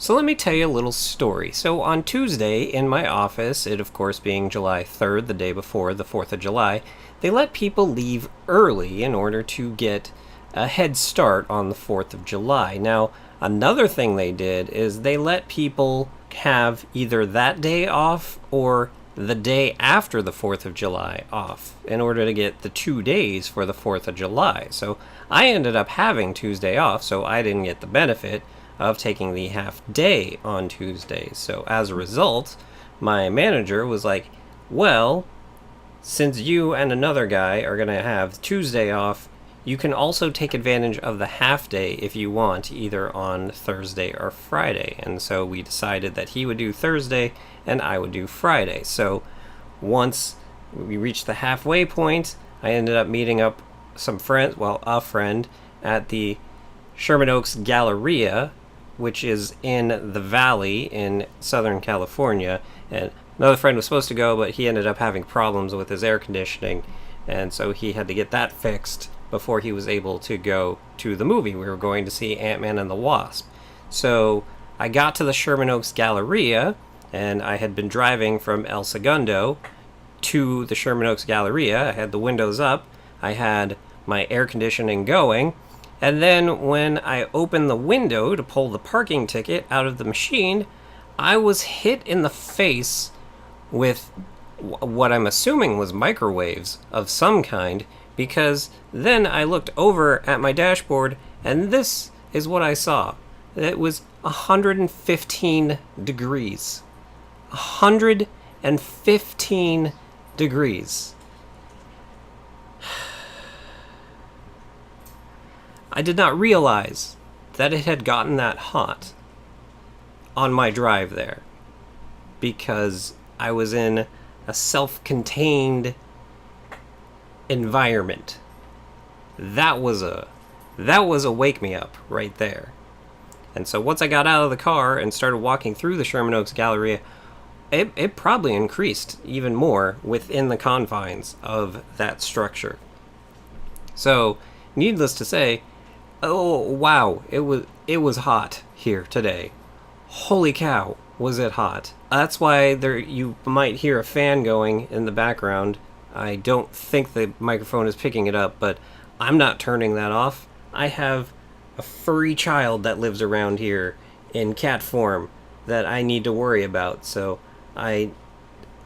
So let me tell you a little story. So on Tuesday in my office, it of course being July 3rd, the day before the 4th of July, they let people leave early in order to get a head start on the 4th of July. Now, another thing they did is they let people have either that day off or the day after the 4th of July off in order to get the 2 days for the 4th of July. So I ended up having Tuesday off, so I didn't get the benefit of taking the half day on Tuesdays. So as a result, my manager was like, well, since you and another guy are going to have Tuesday off, you can also take advantage of the half day if you want, either on Thursday or Friday. And so we decided that he would do Thursday and I would do Friday. So once we reached the halfway point, I ended up meeting up some friends, a friend, at the Sherman Oaks Galleria, which is in the Valley in Southern California. And another friend was supposed to go, but he ended up having problems with his air conditioning, and so he had to get that fixed before he was able to go to the movie. We were going to see Ant-Man and the Wasp. So I got to the Sherman Oaks Galleria, and I had been driving from El Segundo to the Sherman Oaks Galleria. I had the windows up, I had my air conditioning going, and then when I opened the window to pull the parking ticket out of the machine, I was hit in the face with what I'm assuming was microwaves of some kind, because then I looked over at my dashboard and this is what I saw. It was 115 degrees. 115 degrees. I did not realize that it had gotten that hot on my drive there, because I was in a self-contained environment. That was a wake me up right there. And so once I got out of the car and started walking through the Sherman Oaks Galleria, it probably increased even more within the confines of that structure. So, needless to say, oh wow, it was hot here today. Holy cow, was it hot. That's why you might hear a fan going in the background. I don't think the microphone is picking it up, but I'm not turning that off. I have a furry child that lives around here in cat form that I need to worry about, so I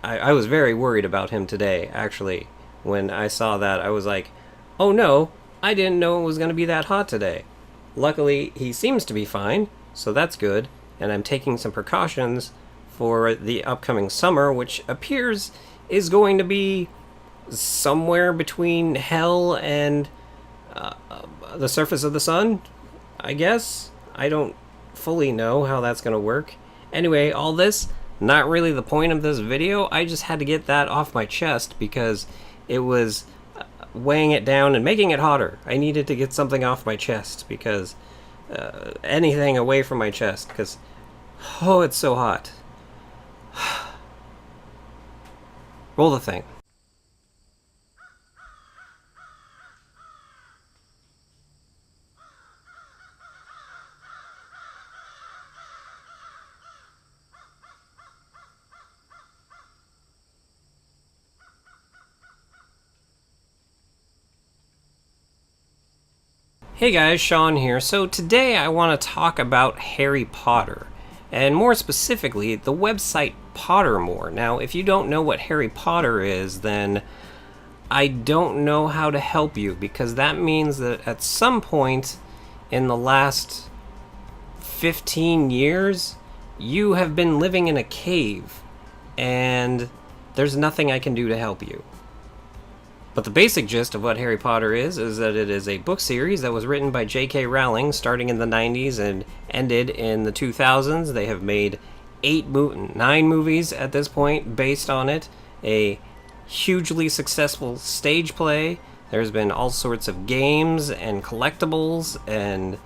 was very worried about him today, actually. When I saw that, I was like, oh no, I didn't know it was going to be that hot today. Luckily, he seems to be fine, so that's good, and I'm taking some precautions for the upcoming summer, which appears is going to be somewhere between hell and the surface of the sun, I guess. I don't fully know how that's going to work. Anyway, all this, not really the point of this video. I just had to get that off my chest because it was weighing it down and making it hotter. I needed to get something off my chest because anything away from my chest, because oh, it's so hot. Roll the thing. Hey guys, Sean here. So today I want to talk about Harry Potter, and more specifically, the website Pottermore. Now, if you don't know what Harry Potter is, then I don't know how to help you, because that means that at some point in the last 15 years, you have been living in a cave, and there's nothing I can do to help you. But the basic gist of what Harry Potter is that it is a book series that was written by J.K. Rowling starting in the 90s and ended in the 2000s. They have made 9 movies at this point based on it, a hugely successful stage play. There's been all sorts of games and collectibles and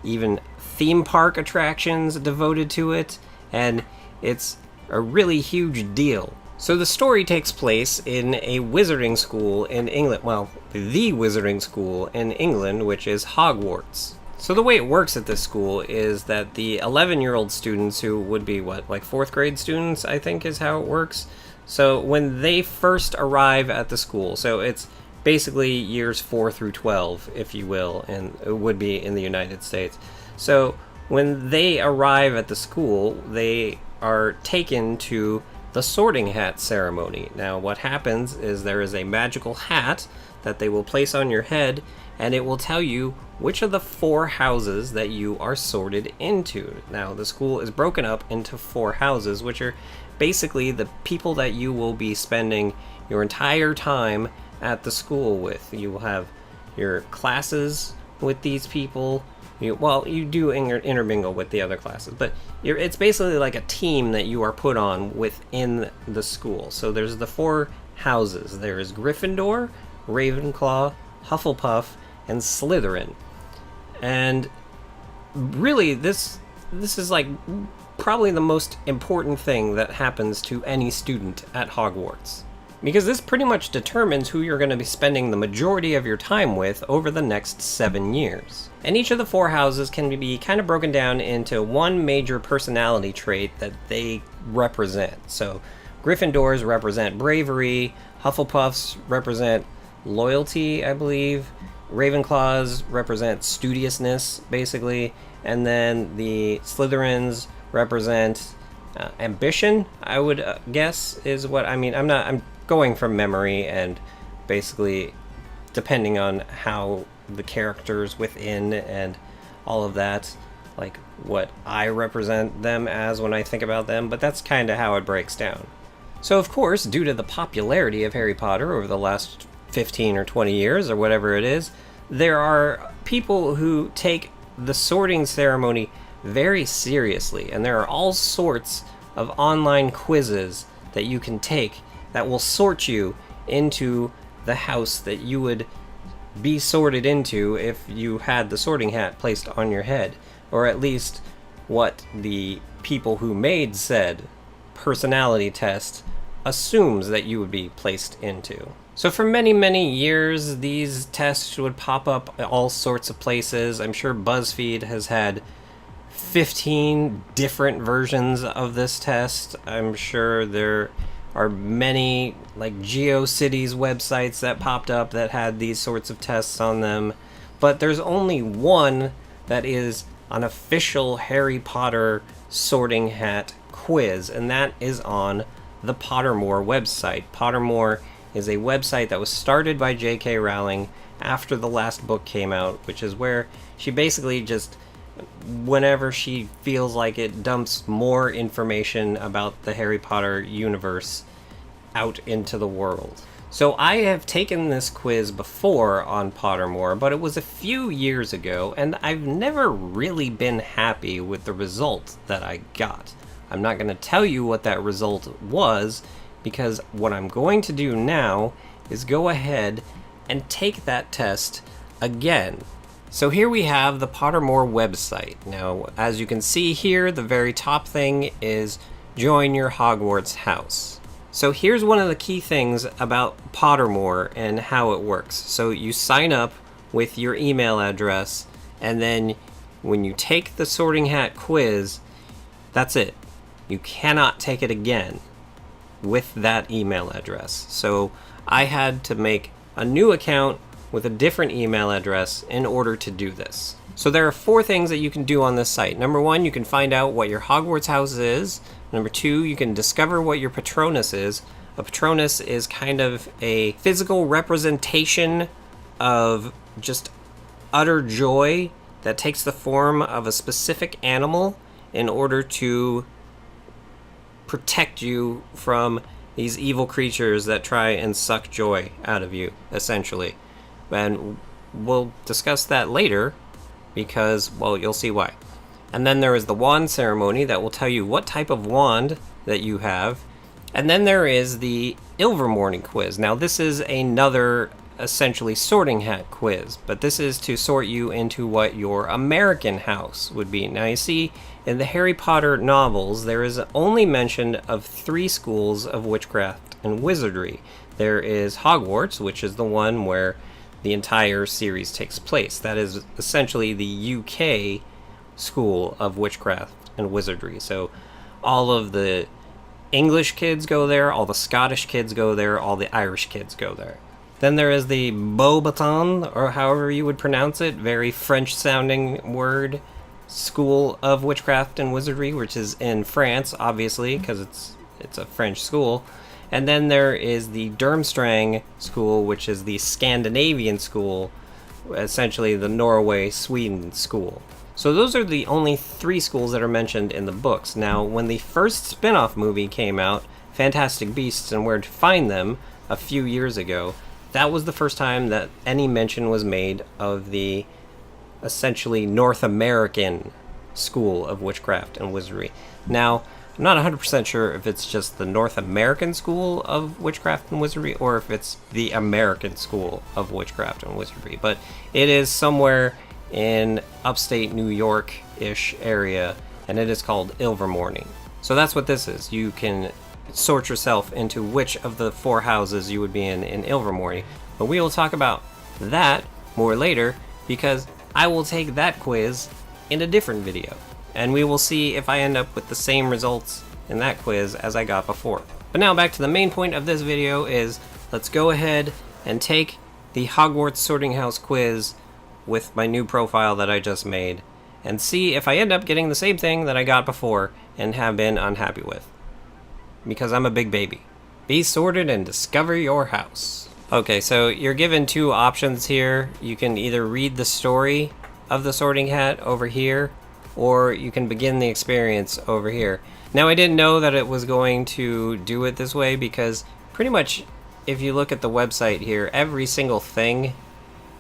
even theme park attractions devoted to it, and it's a really huge deal. So the story takes place in a wizarding school in England. Well, the wizarding school in England, which is Hogwarts. So the way it works at this school is that the 11-year-old students, who would be what, like 4th grade students, I think is how it works. So when they first arrive at the school, so it's basically years 4 through 12, if you will, and it would be in the United States. So when they arrive at the school, they are taken to the sorting hat ceremony. Now what happens is there is a magical hat that they will place on your head, and it will tell you which of the 4 houses that you are sorted into. Now the school is broken up into 4 houses, which are basically the people that you will be spending your entire time at the school with. You will have your classes with these people. You do intermingle with the other classes, but it's basically like a team that you are put on within the school. So there's the 4 houses. There is Gryffindor, Ravenclaw, Hufflepuff, and Slytherin. And really, this is like probably the most important thing that happens to any student at Hogwarts, because this pretty much determines who you're going to be spending the majority of your time with over the next 7 years. And each of the 4 houses can be kind of broken down into one major personality trait that they represent. So Gryffindors represent bravery, Hufflepuffs represent loyalty, I believe, Ravenclaws represent studiousness, basically, and then the Slytherins represent ambition, I would guess, is what I mean. I'm going from memory, and basically depending on how the characters within and all of that, like what I represent them as when I think about them, but that's kind of how it breaks down. So of course, due to the popularity of Harry Potter over the last 15 or 20 years or whatever it is, there are people who take the sorting ceremony very seriously, and there are all sorts of online quizzes that you can take that will sort you into the house that you would be sorted into if you had the sorting hat placed on your head, or at least what the people who made said personality test assumes that you would be placed into. So for many, many years, these tests would pop up all sorts of places. I'm sure BuzzFeed has had 15 different versions of this test. I'm sure there are many, like, GeoCities websites that popped up that had these sorts of tests on them. But there's only one that is an official Harry Potter sorting hat quiz, and that is on the Pottermore website. Pottermore is a website that was started by J.K. Rowling after the last book came out, which is where she basically just, whenever she feels like it, dumps more information about the Harry Potter universe out into the world. So I have taken this quiz before on Pottermore, but it was a few years ago, and I've never really been happy with the result that I got. I'm not going to tell you what that result was, because what I'm going to do now is go ahead and take that test again. So here we have the Pottermore website. Now, as you can see here, the very top thing is join your Hogwarts house. So here's one of the key things about Pottermore and how it works. So you sign up with your email address, and then when you take the sorting hat quiz, that's it. You cannot take it again with that email address. So I had to make a new account with a different email address in order to do this. So there are 4 things that you can do on this site. Number 1, you can find out what your Hogwarts house is. Number 2, you can discover what your Patronus is. A Patronus is kind of a physical representation of just utter joy that takes the form of a specific animal in order to protect you from these evil creatures that try and suck joy out of you, essentially. And we'll discuss that later, because, well, you'll see why. And then there is the wand ceremony that will tell you what type of wand that you have. And then there is the Ilvermorny quiz. Now this is another essentially sorting hat quiz, but this is to sort you into what your American house would be. Now you see, in the Harry Potter novels, there is only mention of 3 schools of witchcraft and wizardry. There is Hogwarts, which is the one where the entire series takes place. That is essentially the UK school of witchcraft and wizardry. So all of the English kids go there, all the Scottish kids go there, all the Irish kids go there. Then there is the Beauxbatons, or however you would pronounce it, very French-sounding word, school of witchcraft and wizardry, which is in France, obviously, because it's a French school. And then there is the Durmstrang school, which is the Scandinavian school, essentially the Norway-Sweden school. So those are the only 3 schools that are mentioned in the books. Now, when the first spin-off movie came out, Fantastic Beasts and Where to Find Them, a few years ago, that was the first time that any mention was made of the essentially North American school of witchcraft and wizardry. Now, I'm not 100% sure if it's just the North American school of witchcraft and wizardry or if it's the American school of witchcraft and wizardry, but it is somewhere in upstate New York-ish area, and it is called Ilvermorny. So that's what this is. You can sort yourself into which of the 4 houses you would be in Ilvermorny, but we will talk about that more later, because I will take that quiz in a different video, and we will see if I end up with the same results in that quiz as I got before. But now back to the main point of this video is, let's go ahead and take the Hogwarts Sorting House quiz with my new profile that I just made, and see if I end up getting the same thing that I got before and have been unhappy with. Because I'm a big baby. Be sorted and discover your house. Okay, so you're given 2 options here. You can either read the story of the Sorting Hat over here, or you can begin the experience over here. Now, I didn't know that it was going to do it this way, because pretty much if you look at the website here, every single thing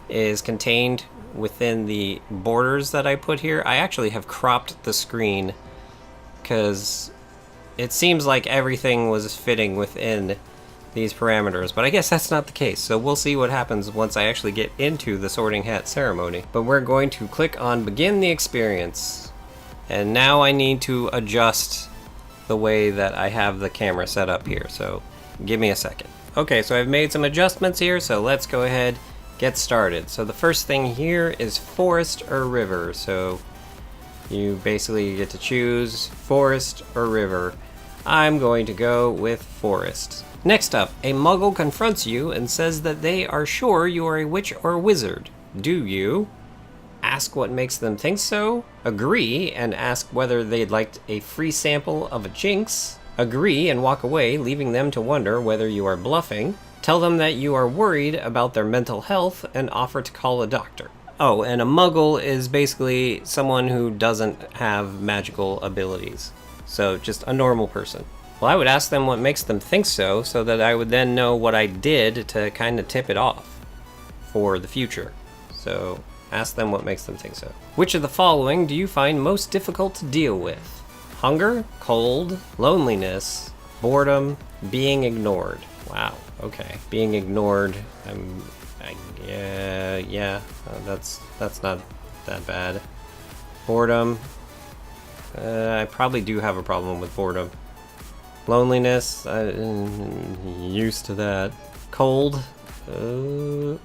is contained within the borders that I put here. I actually have cropped the screen because it seems like everything was fitting within these parameters, but I guess that's not the case. So we'll see what happens once I actually get into the Sorting Hat ceremony. But we're going to click on Begin the Experience. And now I need to adjust the way that I have the camera set up here. So give me a second. Okay, so I've made some adjustments here, so let's go ahead get started. So the first thing here is forest or river. So you basically get to choose forest or river. I'm going to go with forest. Next up, a muggle confronts you and says that they are sure you are a witch or wizard. Do you? Ask what makes them think so. Agree and ask whether they'd like a free sample of a jinx. Agree and walk away, leaving them to wonder whether you are bluffing. Tell them that you are worried about their mental health and offer to call a doctor. Oh, and a muggle is basically someone who doesn't have magical abilities. So just a normal person. Well, I would ask them what makes them think so that I would then know what I did to kind of tip it off for the future. So ask them what makes them think so. Which of the following do you find most difficult to deal with? Hunger, cold, loneliness, boredom, being ignored. Wow, okay. Being ignored, that's not that bad. Boredom, I probably do have a problem with boredom. Loneliness, I'm used to that. Cold,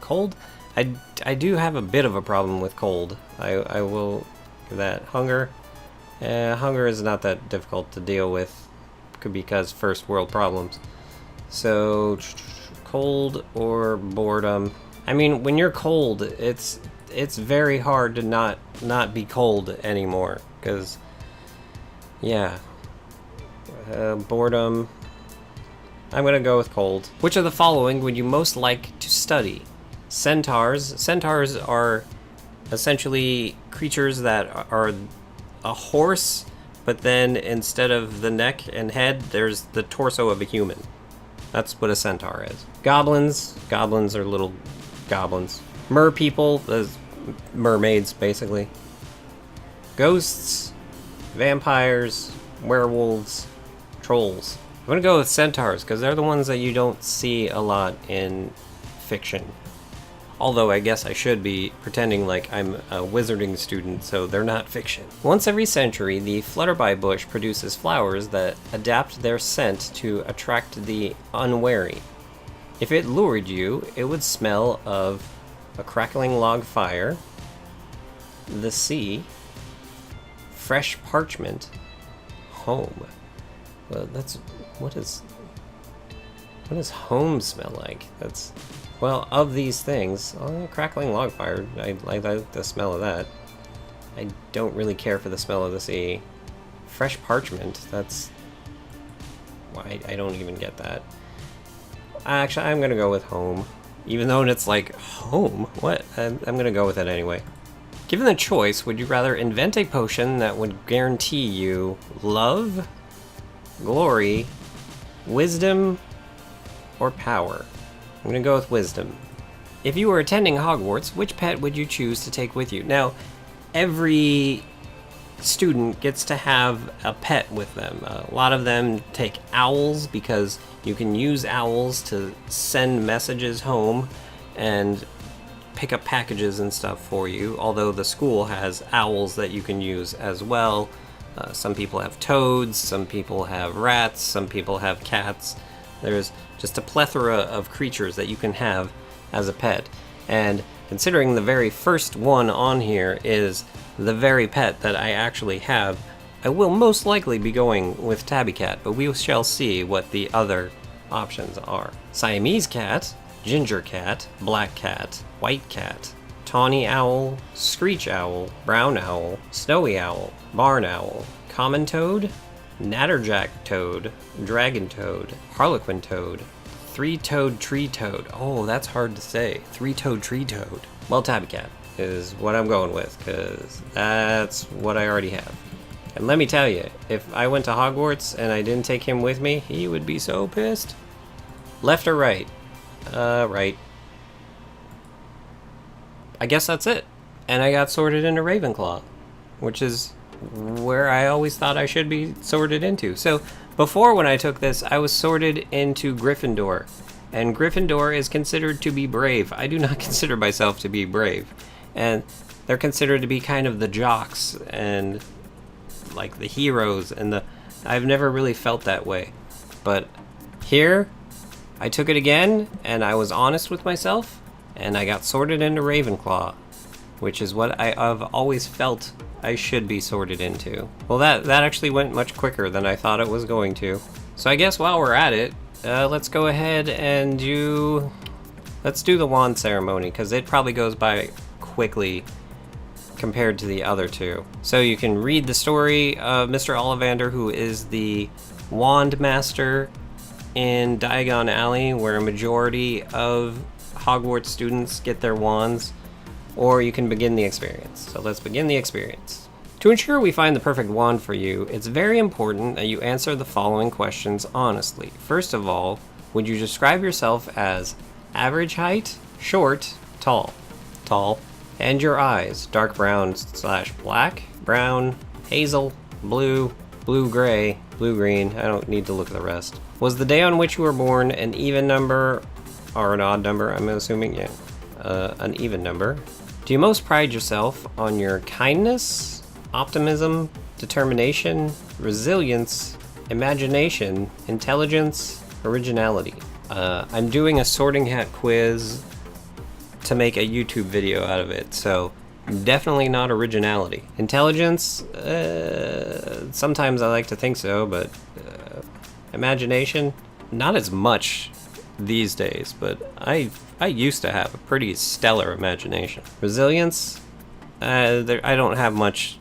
cold? I do have a bit of a problem with cold. I will give that. Hunger, hunger is not that difficult to deal with, because first world problems. So, cold or boredom. I mean, when you're cold, it's very hard to not be cold anymore, because, yeah. Boredom. I'm gonna go with cold. Which of the following would you most like to study? Centaurs. Centaurs are essentially creatures that are a horse, but then instead of the neck and head, there's the torso of a human. That's what a centaur is. Goblins. Goblins are little goblins. Mer people, mermaids, basically. Ghosts. Vampires. Werewolves. Trolls. I'm gonna go with centaurs, because they're the ones that you don't see a lot in fiction. Although I guess I should be pretending like I'm a wizarding student, so they're not fiction. Once every century, the flutterby bush produces flowers that adapt their scent to attract the unwary. If it lured you, it would smell of a crackling log fire, the sea, fresh parchment, home. Well, what does home smell like? Well, of these things, crackling log fire, I like the smell of that. I don't really care for the smell of the sea. Fresh parchment, I don't even get that. Actually, I'm gonna go with home. Even though it's like, home? What? I'm gonna go with it anyway. Given the choice, would you rather invent a potion that would guarantee you love, glory, wisdom, or power? I'm gonna go with wisdom. If you were attending Hogwarts, which pet would you choose to take with you? Now, every student gets to have a pet with them. A lot of them take owls because you can use owls to send messages home and pick up packages and stuff for you, although the school has owls that you can use as well. Some people have toads, some people have rats, some people have cats. There's just a plethora of creatures that you can have as a pet. And considering the very first one on here is the very pet that I actually have, I will most likely be going with Tabby Cat, but we shall see what the other options are. Siamese cat, ginger cat, black cat, white cat, tawny owl, screech owl, brown owl, snowy owl, barn owl, common toad, natterjack toad, dragon toad, harlequin toad, three-toed tree toad. Oh, that's hard to say. Three-toed tree toad. Well, Tabby Cat is what I'm going with, because that's what I already have. And let me tell you, if I went to Hogwarts and I didn't take him with me, he would be so pissed. Left or right? Right. I guess that's it. And I got sorted into Ravenclaw, which is where I always thought I should be sorted into. So before, when I took this, I was sorted into Gryffindor. And Gryffindor is considered to be brave. I do not consider myself to be brave. And they're considered to be kind of the jocks and like the heroes, and I've never really felt that way. But here, I took it again, and I was honest with myself, and I got sorted into Ravenclaw, which is what I've always felt I should be sorted into. Well, that actually went much quicker than I thought it was going to. So I guess while we're at it, let's go ahead and let's do the wand ceremony, because it probably goes by quickly compared to the other two. So you can read the story of Mr. Ollivander, who is the wand master in Diagon Alley, where a majority of Hogwarts students get their wands, or you can begin the experience. So let's begin the experience. To ensure we find the perfect wand for you, it's very important that you answer the following questions honestly. First of all, would you describe yourself as average height, short, tall? Tall. And your eyes, dark brown / black, brown, hazel, blue, blue-gray, blue-green. I don't need to look at the rest. Was the day on which you were born an even number or an odd number? I'm assuming, yeah. An even number. Do you most pride yourself on your kindness, optimism, determination, resilience, imagination, intelligence, originality? I'm doing a sorting hat quiz to make a YouTube video out of it, so definitely not originality. Intelligence, sometimes I like to think so, but imagination, not as much these days, but I used to have a pretty stellar imagination. Resilience, I don't have much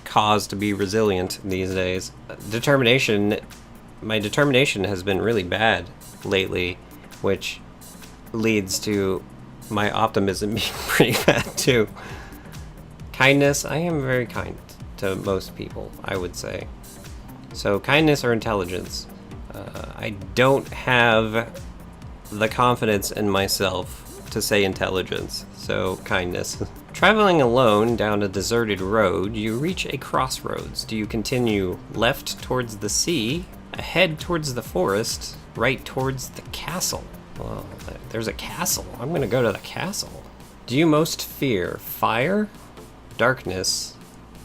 cause to be resilient these days. Determination, my determination has been really bad lately, which leads to my optimism being pretty bad too. Kindness, I am very kind to most people, I would say. So kindness or intelligence. I don't have the confidence in myself to say intelligence, so kindness. Traveling alone down a deserted road, you reach a crossroads. Do you continue left towards the sea, ahead towards the forest, right towards the castle? Well, there's a castle. I'm going to go to the castle. Do you most fear fire, darkness,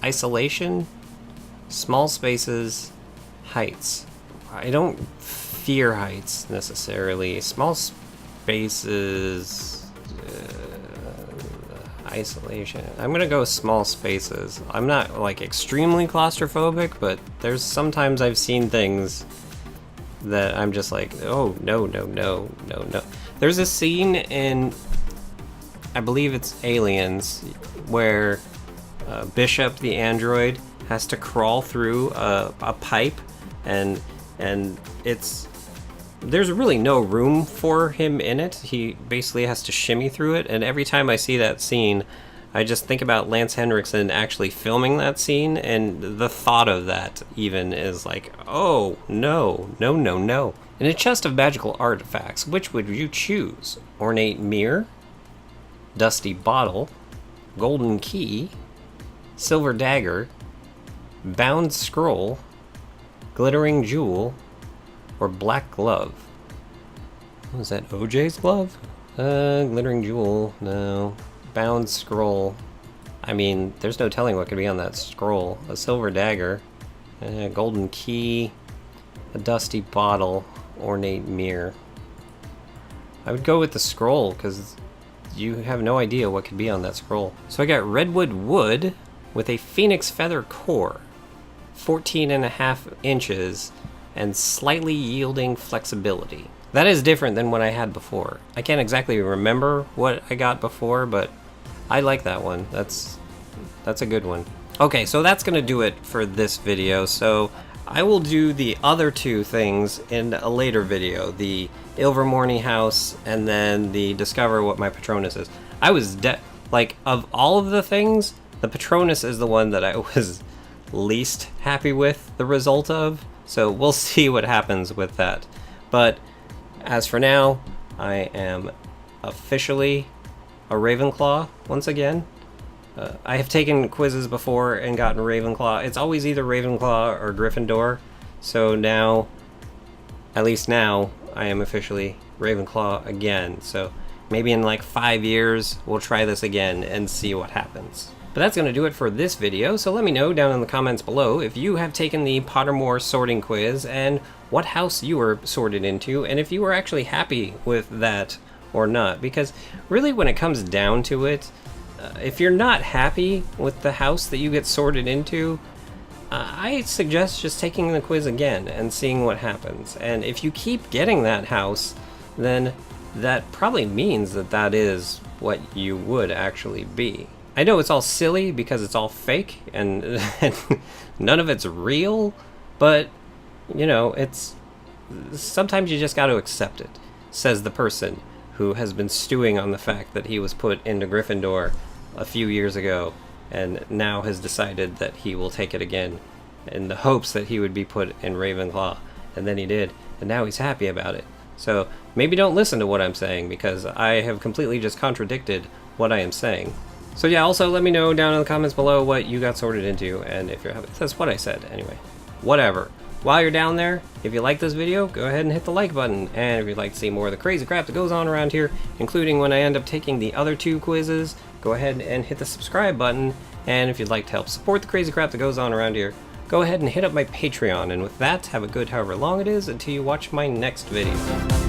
isolation, small spaces, heights? I don't fear heights necessarily. Small spaces, isolation. I'm gonna go small spaces. I'm not like extremely claustrophobic, but there's sometimes I've seen things that I'm just like, oh no, no, no, no, no. There's a scene in, I believe it's Aliens, where Bishop the android has to crawl through a pipe, and there's really no room for him in it. He basically has to shimmy through it, and every time I see that scene, I just think about Lance Henriksen actually filming that scene, and the thought of that even is like, oh, no, no, no, no. In a chest of magical artifacts, which would you choose? Ornate mirror, dusty bottle, golden key, silver dagger, bound scroll, glittering jewel, or black glove? Was that OJ's glove? Glittering jewel, no. Bound scroll. I mean, there's no telling what could be on that scroll. A silver dagger, a golden key, a dusty bottle, ornate mirror. I would go with the scroll, because you have no idea what could be on that scroll. So I got redwood wood with a phoenix feather core, 14.5 inches, and slightly yielding flexibility. That is different than what I had before. I can't exactly remember what I got before, but I like that one. That's a good one. Okay, so that's gonna do it for this video. So I will do the other two things in a later video, the Ilvermorny house and then the discover what my Patronus is. I was like, of all of the things, the Patronus is the one that I was least happy with the result of. So we'll see what happens with that. But as for now, I am officially a Ravenclaw once again. I have taken quizzes before and gotten Ravenclaw. It's always either Ravenclaw or Gryffindor. So now, at least now, I am officially Ravenclaw again. So maybe in like 5 years, we'll try this again and see what happens. But that's going to do it for this video, so let me know down in the comments below if you have taken the Pottermore sorting quiz and what house you were sorted into, and if you were actually happy with that or not. Because really, when it comes down to it, if you're not happy with the house that you get sorted into, I suggest just taking the quiz again and seeing what happens. And if you keep getting that house, then that probably means that that is what you would actually be. I know it's all silly because it's all fake and none of it's real, but, you know, sometimes you just got to accept it, says the person who has been stewing on the fact that he was put into Gryffindor a few years ago and now has decided that he will take it again in the hopes that he would be put in Ravenclaw, and then he did, and now he's happy about it. So maybe don't listen to what I'm saying, because I have completely just contradicted what I am saying. So yeah, also let me know down in the comments below what you got sorted into, and if you're happy. That's what I said, anyway. Whatever. While you're down there, if you like this video, go ahead and hit the like button, and if you'd like to see more of the crazy crap that goes on around here, including when I end up taking the other two quizzes, go ahead and hit the subscribe button, and if you'd like to help support the crazy crap that goes on around here, go ahead and hit up my Patreon, and with that, have a good however long it is until you watch my next video.